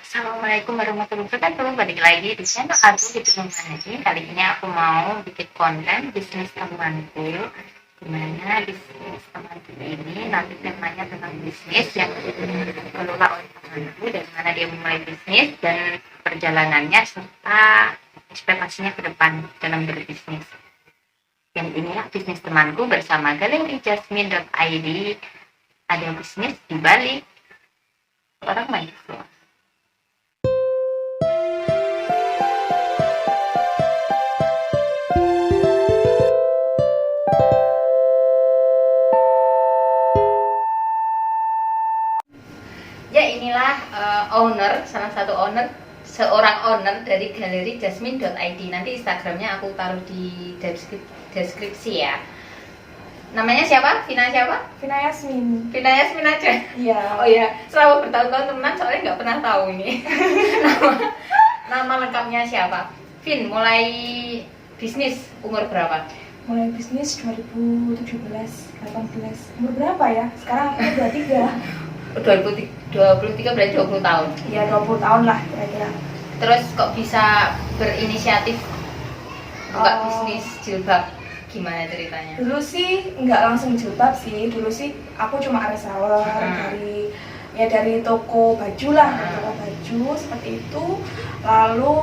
Assalamualaikum warahmatullahi wabarakatuh. Balik lagi di channel aku gitu teman-teman. Kali ini aku mau bikin konten bisnis temanku. Dimana bisnis temanku ini nanti temanya tentang bisnis yang dikelola oleh temanku, dari mana dia memulai bisnis dan perjalanannya serta ekspektasinya ke depan dalam berbisnis. Dan inilah bisnis temanku bersama Galeri Jasmine.id. Ada bisnis di balik orang mahasiswa. Ya, inilah seorang owner dari Galeri Jasmine.id. Nanti Instagramnya aku taruh di deskripsi ya. Namanya siapa? Vina siapa? Vina Yasmin. Vina Yasmin aja? Iya. Oh iya, selama bertahun-tahun temenan soalnya nggak pernah tahu ini. nama lengkapnya siapa? Vin, mulai bisnis umur berapa? Mulai bisnis 2017, 18. Umur berapa ya? Sekarang aku 23. 2023 berarti 20 tahun. Iya, 20 tahun lah kira-kira. Terus kok bisa berinisiatif buka Oh. bisnis jilbab? Gimana ceritanya? Dulu sih nggak langsung jilbab sih. Dulu sih aku cuma reseller dari toko baju lah, toko baju seperti itu. Lalu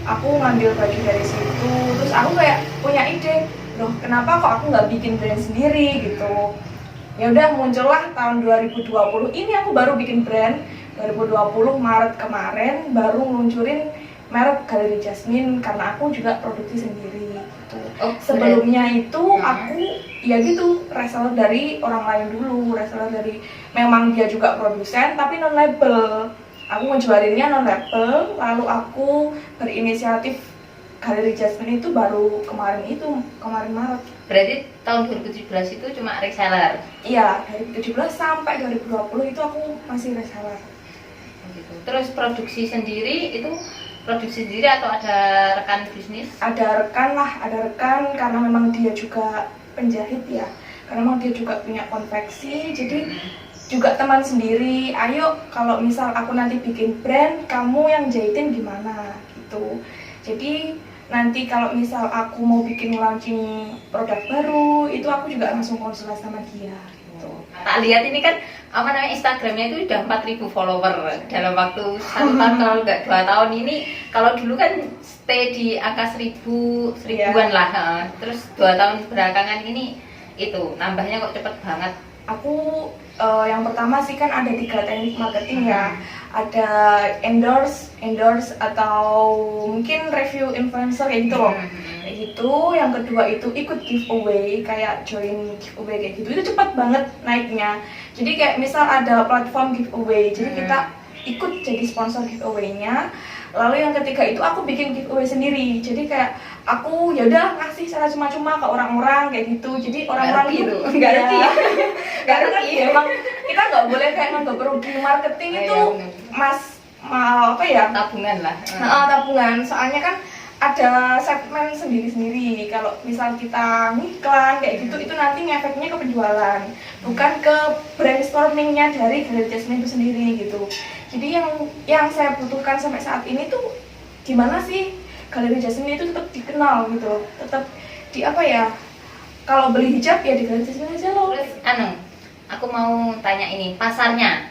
aku ngambil baju dari situ. Terus aku kayak punya ide, loh kenapa kok aku nggak bikin brand sendiri gitu. Ya udah muncullah tahun 2020 ini aku baru bikin brand. 2020 Maret kemarin baru ngeluncurin merek Galeri Jasmine karena aku juga produksi sendiri gitu. Oh, Sebelumnya itu aku ya gitu reseller dari orang lain dulu, reseller dari memang dia juga produsen tapi non label. Aku ngejualinnya non label, lalu aku berinisiatif Galeri Jasmine itu baru kemarin Maret. Berarti tahun 2017 itu cuma reseller. Iya, dari 17 sampai 2020 itu aku masih reseller. Gitu. Terus produksi sendiri atau ada rekan bisnis? Ada rekan karena memang dia juga penjahit ya. Karena memang dia juga punya konveksi, jadi juga teman sendiri. Ayo kalau misal aku nanti bikin brand, kamu yang jahitin gimana gitu. Jadi nanti kalau misal aku mau bikin launching produk baru, itu aku juga langsung konsultasi sama dia gitu. Tak lihat ini kan Instagramnya itu udah 4.000 follower dalam waktu 1 tahun kalau nggak 2 tahun ini. Kalau dulu kan stay di angka 1000-an lah. Terus 2 tahun belakangan ini itu nambahnya kok cepet banget. Aku yang pertama sih kan ada 3 teknik marketing ya. Ada endorse atau mungkin review influencer kayak gitu loh. Kayak gitu. Yang kedua itu ikut giveaway, kayak join giveaway kayak gitu. Itu cepat banget naiknya. Jadi kayak misal ada platform giveaway, jadi kita ikut jadi sponsor giveaway-nya. Lalu yang ketiga itu aku bikin giveaway sendiri. Jadi kayak aku ya udah ngasih secara cuma-cuma ke orang-orang kayak gitu. Jadi orang-orang itu nggak ngerti. Emang kita nggak boleh kayak nganggap rugi. Marketing itu apa ya? Tabungan lah. Tabungan. Soalnya kan ada segmen sendiri-sendiri. Kalau misal kita ngiklan kayak gitu, itu nanti ngefeknya ke penjualan, bukan ke brainstormingnya dari Galeri Jasmine itu sendiri gitu. Jadi yang saya butuhkan sampai saat ini tuh gimana sih Galeri Jasmine itu tetap dikenal gitu, tetap di apa ya? Kalau beli hijab ya di Galeri Jasmine aja loh. Terus aku mau tanya ini, pasarnya,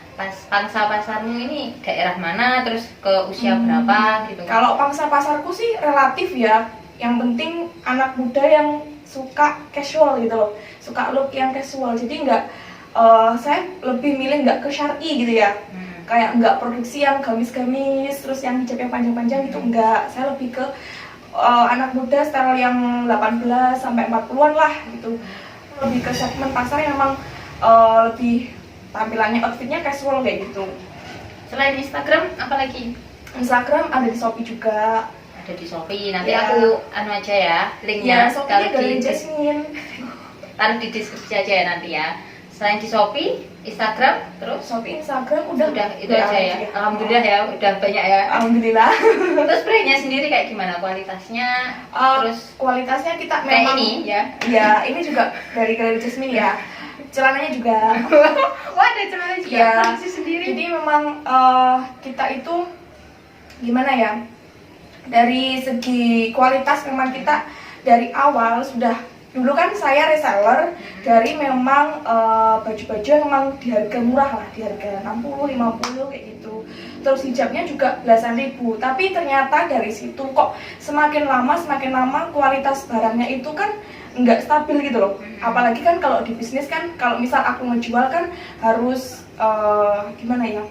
pangsa pasarmu ini daerah mana, terus ke usia berapa gitu? Kalau pangsa pasarku sih relatif ya, yang penting anak muda yang suka casual gitu loh, suka look yang casual. Jadi saya lebih milih nggak ke syar'i gitu ya, kayak nggak produksi yang gamis-gamis, terus yang hijab yang panjang-panjang itu enggak. Saya lebih ke anak muda style yang 18 sampai 40-an lah gitu. Lebih ke segmen pasar yang memang lebih tampilannya outfitnya casual kayak gitu. Selain Instagram, apa lagi? Instagram ada di Shopee juga. Ada di Shopee. Nanti aku aja ya, Ya, linknya Shopee dari Jasmine. Taruh di deskripsi aja ya nanti ya. Selain di Shopee, Instagram, terus Shopee, Instagram udah itu aja ya. Alhamdulillah ya, udah banyak ya. Alhamdulillah. Terus brandnya sendiri kayak gimana kualitasnya? Terus kualitasnya kita kayak memang ini ya. Ya, ini juga dari Galeri Jasmine ya. Celananya juga. Wah, ada celana juga Ya, produksi sendiri. jadi memang kita itu gimana ya, dari segi kualitas memang kita dari awal sudah, dulu kan saya reseller dari memang baju-baju yang memang di harga murah lah, di harga 60, 50 kayak gitu. Terus hijabnya juga belasan ribu, tapi ternyata dari situ kok semakin lama kualitas barangnya itu kan nggak stabil gitu loh. Apalagi kan kalau di bisnis kan, kalau misal aku ngejual kan harus gimana ya,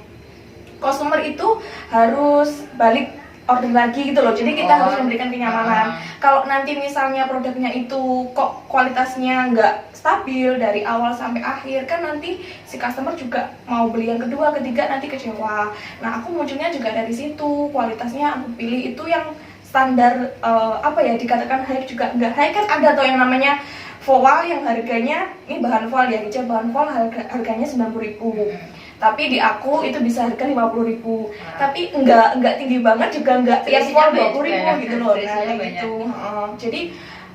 customer itu harus balik order lagi gitu loh, jadi kita harus memberikan kenyamanan. Kalau nanti misalnya produknya itu kok kualitasnya nggak stabil dari awal sampai akhir, kan nanti si customer juga mau beli yang kedua, ketiga, nanti kecewa. Nah aku munculnya juga dari situ, kualitasnya aku pilih itu yang standar, apa ya, dikatakan high juga nggak high, kan ada tuh yang namanya voal yang harganya, ini bahan voal ya, hijab bahan voal harganya 90.000. Tapi di aku itu bisa harga 50.000. Tapi enggak tinggi banget juga enggak yang full 20.000 gitu loh. Nah, kayak gitu. Jadi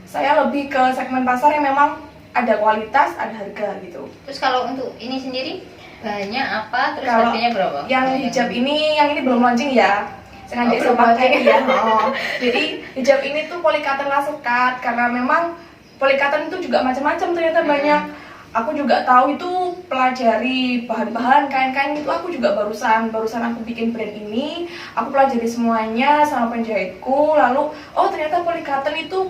saya lebih ke segmen pasar yang memang ada kualitas, ada harga gitu. Terus kalau untuk ini sendiri bahannya apa? Terus Kalau harganya berapa? Yang hijab ini, yang ini belum launching ya. Sengaja saya pakai ya. Jadi hijab ini tuh polycotton lasekat, karena memang polycotton itu juga macam-macam ternyata banyak. Aku juga tahu itu, pelajari bahan-bahan kain-kain itu aku juga barusan aku bikin brand ini, aku pelajari semuanya sama penjahitku. Lalu oh ternyata polycotton itu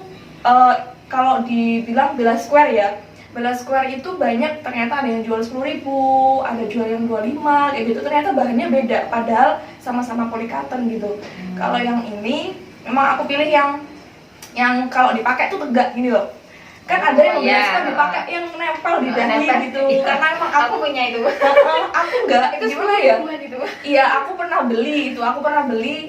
kalau dibilang Bella Square ya, Bella Square itu banyak, ternyata ada yang jual 10.000, ada jual yang 25 kayak gitu, ternyata bahannya beda padahal sama-sama polycotton gitu. Kalau yang ini memang aku pilih yang kalau dipakai tuh tegak gini loh. Kan ada yang biasa dipakai yang nempel di dahi gitu, karena emang aku punya itu. Aku enggak, Itu gimana ya? Itu. Iya, aku pernah beli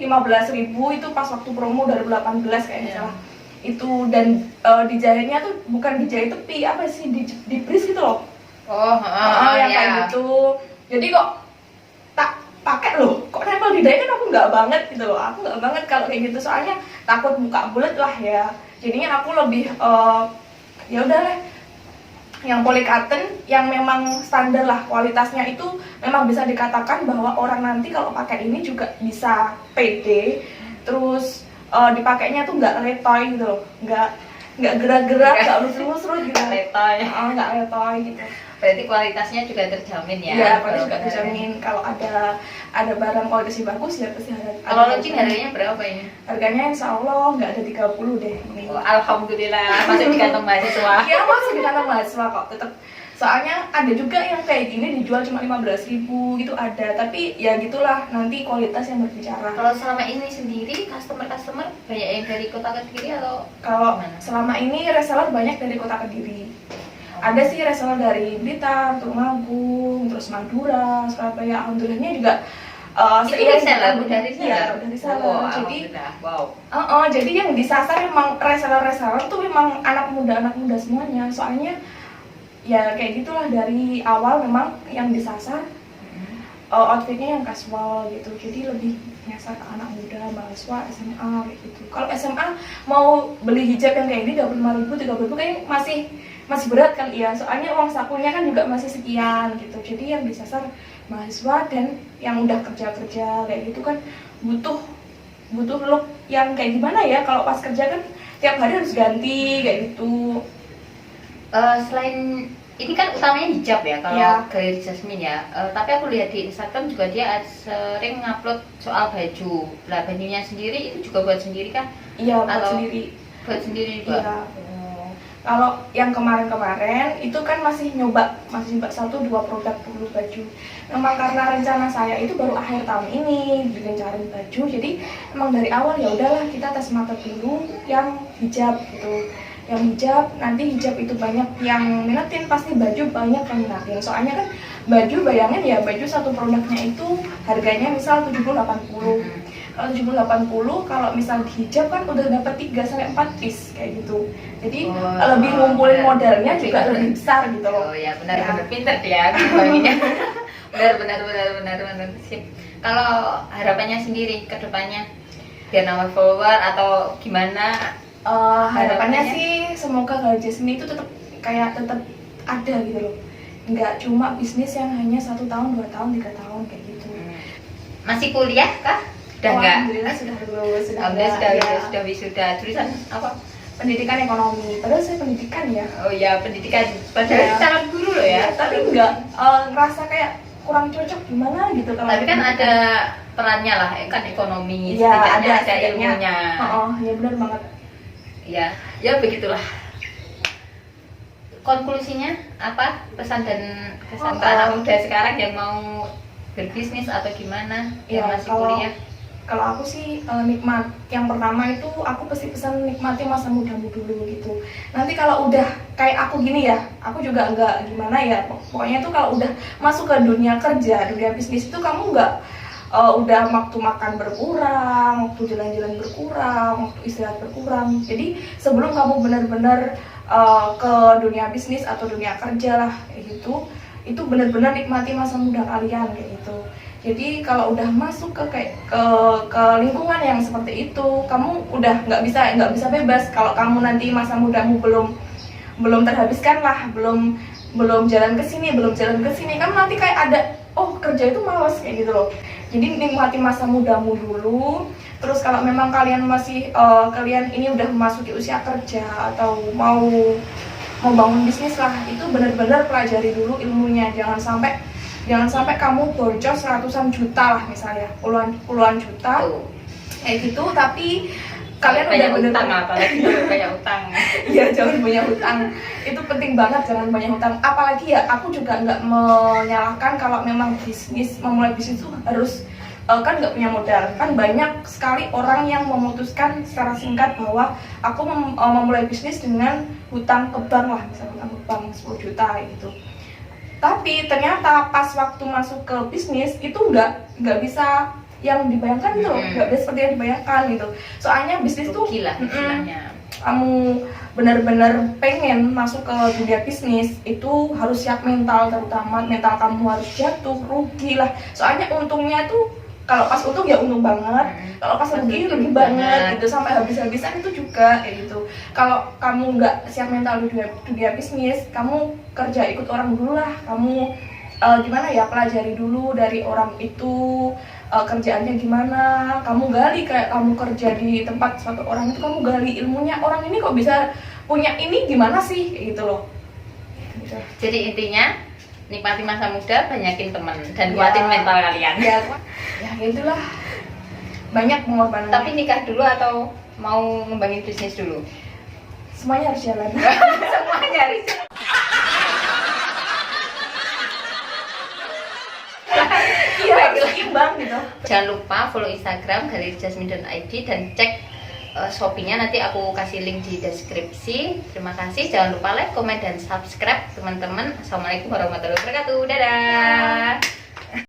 15.000 itu pas waktu promo 2018 kayaknya salah. Itu dan dijahitnya tuh bukan dijahit tepi, apa sih, di bris gitu loh. Yang kayak gitu. Jadi kok tak pakai loh, kok nempel di dahi, kan aku nggak banget gitu loh. Aku nggak banget kalau kayak gitu, soalnya takut buka bulat lah ya. Jadinya aku lebih ya udah lah, yang polycotton yang memang standar lah kualitasnya, itu memang bisa dikatakan bahwa orang nanti kalau pakai ini juga bisa pede, terus dipakainya tuh nggak letoy gitu loh, nggak gerak-gerak, nggak lusuh-lusuh gitu, nggak letoy gitu. Berarti kualitasnya juga terjamin ya? Iya, kualitas juga terjamin. Kalau ada barang kualitasnya bagus ya pasti ada. Kalau launching harganya berapa ini? Harganya insya Allah nggak ada 30 deh ini. Alhamdulillah, masih di kantong mahasiswa. Iya, masih di kantong mahasiswa kok, tetap. Soalnya ada juga yang kayak gini dijual cuma 15.000 gitu ada, tapi ya gitulah, nanti kualitas yang berbicara. Kalau selama ini sendiri customer banyak yang dari kota Kediri atau? Kalau selama ini reseller banyak dari kota Kediri. Ada sih reseller dari Blitar, Tulungagung, terus Madura, Surabaya. Alhamdulillahnya juga Itu reseller, dari reseller. Jadi wow. Jadi yang disasar memang reseller tuh memang anak muda semuanya. Soalnya ya kayak gitulah, dari awal memang yang disasar outfitnya yang casual gitu. Jadi lebih nyasar ke anak muda, mahasiswa, SMA kayak gitu. Kalau SMA mau beli hijab yang kayak ini 25.000, 30.000 kayaknya masih berat kali ya, soalnya uang sakunya kan juga masih sekian gitu. Jadi yang disasar mahasiswa dan yang udah kerja kayak gitu kan butuh look yang kayak gimana ya, kalau pas kerja kan tiap hari harus ganti kayak gitu. Selain ini kan utamanya hijab ya kalau Galeri Jasmine ya, tapi aku lihat di Instagram juga dia sering ngupload soal baju. Lah bajunya sendiri itu juga buat sendiri kan? Iya, buat sendiri juga. Iya. Kalau yang kemarin itu kan masih nyoba 1-2 produk dulu baju. Memang karena rencana saya itu baru akhir tahun ini bikin cari baju, jadi emang dari awal ya udahlah kita tes market dulu yang hijab gitu. Yang hijab, nanti hijab itu banyak yang minatin, pasti baju banyak yang minatin. Soalnya kan baju, bayangin ya, baju satu produknya itu harganya misal 70-80. Kalau 70-80, kalau misal di hijab kan udah dapat 3-4 piece kayak gitu. Jadi lebih ngumpulin modalnya juga lebih besar gitu loh. Oh ya, benar-benar pinter ya baginya. benar. Sip. Kalau harapannya sendiri ke depannya biar nambah follower atau gimana? Harapannya sih semoga Galeri Jasmine itu tetap ada gitu loh. Nggak cuma bisnis yang hanya 1 tahun, 2 tahun, 3 tahun kayak gitu. Masih kuliah kah? Udah enggak? Alhamdulillah sudah lulus, Alhamdulillah sudah enggak, lulus, ya. sudah wisuda. Jurusan apa? Pendidikan ekonomi. Padahal saya pendidikan ya. Oh ya, pendidikan. Padahal Ya. calon guru loh ya. Tapi enggak ngerasa kayak kurang cocok gimana gitu kalau Tapi kan pendidikan. ada perannya lah, kan ekonomi, Ya, setidaknya ada setidaknya. ilmunya. Ya benar banget. Ya, ya begitulah. Konklusinya apa? Pesan dan kesan ke anak muda sekarang yang mau berbisnis atau gimana? Yang Ya, masih kuliah? kalau aku sih nikmat. Yang pertama itu aku pasti pesan nikmati masa mudamu dulu gitu. Nanti kalau udah kayak aku gini ya, aku juga nggak gimana ya. Pokoknya tuh kalau udah masuk ke dunia kerja, dunia bisnis itu kamu nggak udah waktu makan berkurang, waktu jalan-jalan berkurang, waktu istirahat berkurang. Jadi sebelum kamu benar-benar ke dunia bisnis atau dunia kerja lah kayak gitu, itu benar-benar nikmati masa muda kalian kayak gitu. Jadi kalau udah masuk ke lingkungan yang seperti itu, kamu udah nggak bisa bebas. Kalau kamu nanti masa mudamu belum terhabiskan lah, belum jalan ke sini, kamu nanti kayak ada kerja itu males kayak gitu loh. Jadi nikmati masa mudamu dulu. Terus kalau memang kalian masih kalian ini udah memasuki usia kerja atau mau bangun bisnis lah, itu benar-benar pelajari dulu ilmunya. Jangan sampai kamu boncos ratusan juta lah misalnya, puluhan juta kayak gitu, tapi kalian udah banyak utang, bener-bener apalagi banyak utang. ya jangan banyak hutang, itu penting banget, jangan banyak hutang. Apalagi ya, aku juga nggak menyalahkan kalau memang memulai bisnis itu harus kan nggak punya modal. Kan banyak sekali orang yang memutuskan secara singkat bahwa aku memulai bisnis dengan hutang ke bank lah, misalnya hutang ke bank 10 juta gitu. Tapi ternyata pas waktu masuk ke bisnis itu nggak bisa yang dibayangkan gitu loh, nggak bisa seperti yang dibayangkan gitu. Soalnya bisnis tuh Rugi lah istilahnya. kamu benar-benar pengen masuk ke dunia bisnis itu harus siap mental, terutama mental kamu harus jatuh, rugi lah. Soalnya untungnya tuh kalau pas untung ya untung banget, kalau pas rugi rugi banget gitu, sampai habis-habisan itu juga kayak gitu. Kalau kamu nggak siap mental di dunia bisnis, kamu kerja ikut orang dulu lah, kamu gimana ya, pelajari dulu dari orang itu kerjaannya gimana, kamu gali kayak kamu kerja di tempat suatu orang itu, kamu gali ilmunya, orang ini kok bisa punya ini gimana sih kayak gitu loh gitu. Jadi intinya nikmati masa muda, banyakin teman dan kuatin mental kalian. Ya itulah, banyak pengorbanan. Tapi nikah dulu atau mau ngembangin bisnis dulu? Semuanya harus jalan. Semuanya harus. Iya, harus imbang gitu. Jangan lupa follow Instagram @galerjasmine.id dan cek Shopee-nya, nanti aku kasih link di deskripsi. Terima kasih, jangan lupa like, komen, dan subscribe teman-teman. Assalamualaikum warahmatullahi wabarakatuh. Dadah.